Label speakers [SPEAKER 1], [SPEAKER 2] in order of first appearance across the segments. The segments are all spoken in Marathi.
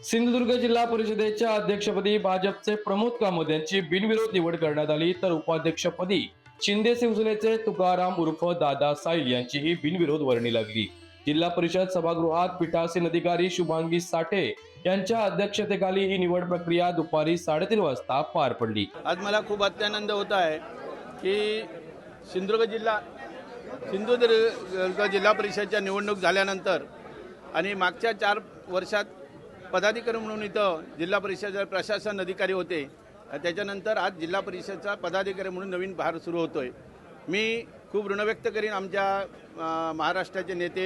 [SPEAKER 1] सिंधुदुर्ग जिल्हा परिषदेच्या अध्यक्षपदी भाजपचे प्रमोद कामत यांची बिनविरोध निवड करण्यात आली, तर उपाध्यक्षपदी शिंदे शिवसेनेचे तुकाराम उर्फ दादा साईल यांचीही बिनविरोध वर्णी लागली। जिल्हा परिषद सभागृहात पीठासीन अधिकारी शुभांगी साठे यांच्या अध्यक्षतेखाली ही निवड प्रक्रिया दुपारी 3:30 वाजता पार पडली।
[SPEAKER 2] आज मला खूप अत्यानंद होत आहे की सिंधुदुर्ग जिल्हा परिषदच्या निवडणूक झाल्यानंतर आणि मागच्या 4 वर्षात पदाधिकारी म्हणून इथं जिल्हा परिषद प्रशासन अधिकारी होते, त्याच्यानंतर आज जिल्हा परिषदचा पदाधिकारी म्हणून नवीन भार सुरू होतोय। मी खूप ऋण व्यक्त करीन आमच्या महाराष्ट्राचे नेते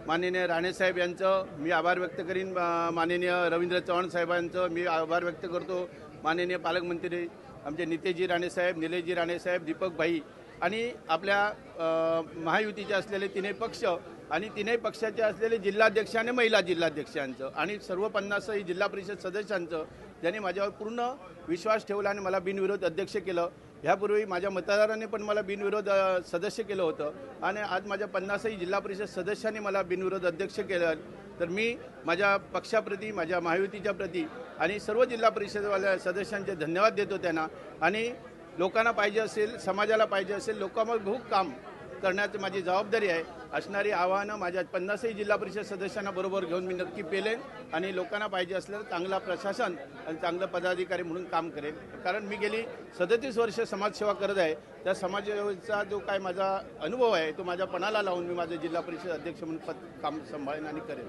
[SPEAKER 2] माननीय राणेसाहेब यांचं मी आभार व्यक्त करीन, माननीय रवींद्र चव्हाण साहेबांचं मी आभार व्यक्त करतो, माननीय पालकमंत्री आमचे नितेशजी राणेसाहेब, निलेशजी राणेसाहेब, दीपक भाई आणि आपल्या महायुतीचे असलेले तिन्ही पक्ष आणि तिन्ही पक्षाचे असलेले जिल्हाध्यक्ष आणि महिला जिल्हाध्यक्षांचं आणि सर्व 50 जिल्हा परिषद सदस्यांचं ज्यांनी माझ्यावर पूर्ण विश्वास ठेवला आणि मला बिनविरोध अध्यक्ष केलं। ह्यापूर्वी माझ्या मतदारांनी पण मला बिनविरोध सदस्य केलं होतं आणि आज माझ्या 50 जिल्हा परिषद सदस्यांनी मला बिनविरोध अध्यक्ष केलं। तर मी माझ्या पक्षाप्रती, माझ्या महायुतीच्या प्रती आणि सर्व जिल्हा परिषदवाल्या सदस्यांचे धन्यवाद देतो त्यांना। आणि लोकांना पाहिजे असेल, समाजाला पाहिजे असेल, लोकांमध्ये काम करण्याची माझी जबाबदारी आहे। असणारी आव्हानं माझ्या 50 जिल्हा परिषद सदस्यांना बरोबर घेऊन मी नक्की पेलेन आणि लोकांना पाहिजे असलेलं चांगला प्रशासन आणि चांगलं पदाधिकारी म्हणून काम करेन। कारण मी गेली 37 वर्ष समाजसेवा करत आहे, त्या समाजसेवेचा जो काय माझा अनुभव आहे तो माझ्या पणाला लावून मी माझं जिल्हा परिषद अध्यक्ष म्हणून काम सांभाळेन आणि करेन।